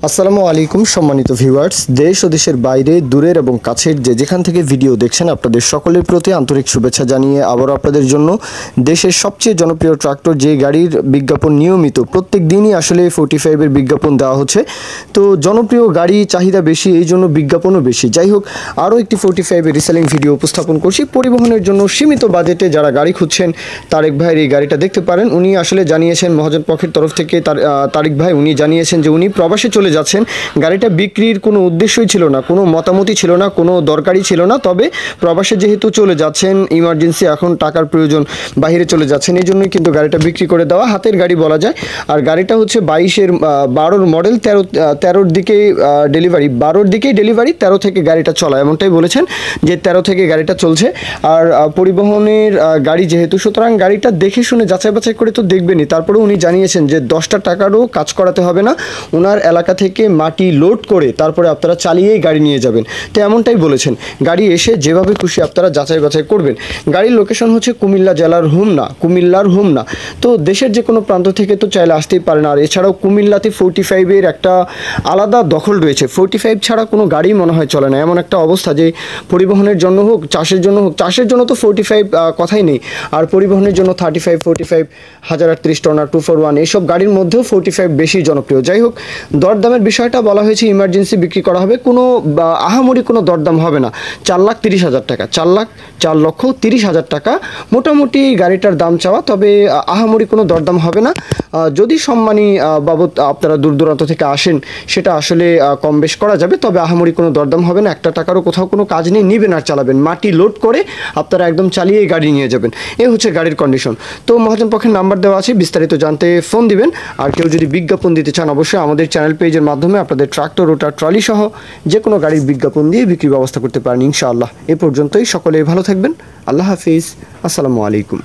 আসসালামু আলাইকুম সম্মানিত ভিউয়ার্স, দেশ ও দেশের বাইরে দূরের এবং কাছের যেখান থেকে ভিডিও দেখছেন আপনাদের সকলের প্রতি আন্তরিক শুভেচ্ছা জানিয়ে আবারও আপনাদের জন্য দেশের সবচেয়ে জনপ্রিয় ট্রাক্টর যে গাড়ির বিজ্ঞাপন নিয়মিত প্রত্যেক দিনই আসলে 45-এর বিজ্ঞাপন দেওয়া হচ্ছে। তো জনপ্রিয় গাড়ি চাহিদা বেশি, এই জন্য বিজ্ঞাপনও বেশি। যাই হোক, আরও একটি 45-এর রিসেলিং ভিডিও উপস্থাপন করছি। পরিবহনের জন্য সীমিত বাজেটে যারা গাড়ি খুঁজছেন তারেক ভাইয়ের এই গাড়িটা দেখতে পারেন। উনি আসলে জানিয়েছেন মহাজন পক্ষের তরফ থেকে, তারেক ভাই উনি জানিয়েছেন যে উনি প্রবাসে চলে যাচ্ছেন। গাড়িটা বিক্রির কোনো উদ্দেশ্যই ছিল না, কোনো মতামতই ছিল না, কোনো দরকারই ছিল না। তবে প্রবাসে যেহেতু চলে যাচ্ছেন, ইমার্জেন্সি এখন টাকার প্রয়োজন, বাইরে চলে যাচ্ছেন, এই জন্যই কিন্তু গাড়িটা বিক্রি করে দেওয়া। হাতের গাড়ি বলা যায়। আর গাড়িটা হচ্ছে 12-এর মডেল, 13-র দিকে ডেলিভারি, 12-র দিকেই ডেলিভারি, 13 থেকে গাড়িটা চলা, এমনটাই বলেছেন যে 13 থেকে গাড়িটা চলছে। আর পরিবহনের গাড়ি যেহেতু, সুতরাং গাড়িটা দেখে শুনে যাচাই বাছাই করে তো দেখবেনই। তারপরে উনি জানিয়েছেন যে 10টা টাকারও কাজ করাতে হবে না, ওনার এলাকা থেকে মাটি লোড করে তারপরে আপনারা চালিয়েই গাড়ি নিয়ে যাবেন। তো এমনটাই বলেছেন। গাড়ি এসে যেভাবে খুশি আপনারা যাচাই বাছাই করবেন। গাড়ির লোকেশন হচ্ছে কুমিল্লা জেলার কুমিল্লার হোমনা। তো দেশের যে কোনো প্রান্ত থেকে তো চাইলে আসতেই পারেন। আর এছাড়াও কুমিল্লাতে 45-এর একটা আলাদা দখল রয়েছে। 45 ছাড়া কোনো গাড়ি মনে হয় চলে না, এমন একটা অবস্থা যে পরিবহনের জন্য হোক, চাষের জন্য হোক। চাষের জন্য তো 45 কথাই নেই। আর পরিবহনের জন্য 35, 45, 1038 টনার 241 এইসব গাড়ির মধ্যেও 45 বেশি জনপ্রিয়। যাই হোক, দরদামের বিষয়টা বলা হয়েছে ইমার্জেন্সি বিক্রি করা হবে, কোনো আহামরি কোনো দরদাম হবে না। 4,30,000 টাকা, 4,30,000 টাকা মোটামুটি গাড়িটার দাম চাওয়া। তবে আহামরি কোনো দরদাম হবে না। যদি সম্মানী বাবদ আপনারা দূর দূরান্ত থেকে আসেন, সেটা আসলে কম বেশ করা যাবে। তবে আহামরি কোনো দরদাম হবে না। 1 টাকারও কোথাও কোনো কাজ নেই, নিবেন আর চালাবেন, মাটি লোড করে আপনারা একদম চালিয়ে গাড়ি নিয়ে যাবেন। এই হচ্ছে গাড়ির কন্ডিশন। তো মহাজন পক্ষের নাম্বার দেওয়া আছে, বিস্তারিত জানতে ফোন দিবেন। আর কেউ যদি বিজ্ঞাপন দিতে চান, অবশ্যই আমাদের চ্যানেল পেজের মাধ্যমে আপনাদের ট্রাক্টর, রোটার, ট্রলি সহ যে কোনো গাড়ির বিজ্ঞাপন দিয়ে বিক্রির ব্যবস্থা করতে পারেন ইনশাআল্লাহ। এ পর্যন্তই, সকলে ভালো থাকবেন। আল্লাহ হাফিজ, আসসালামু আলাইকুম।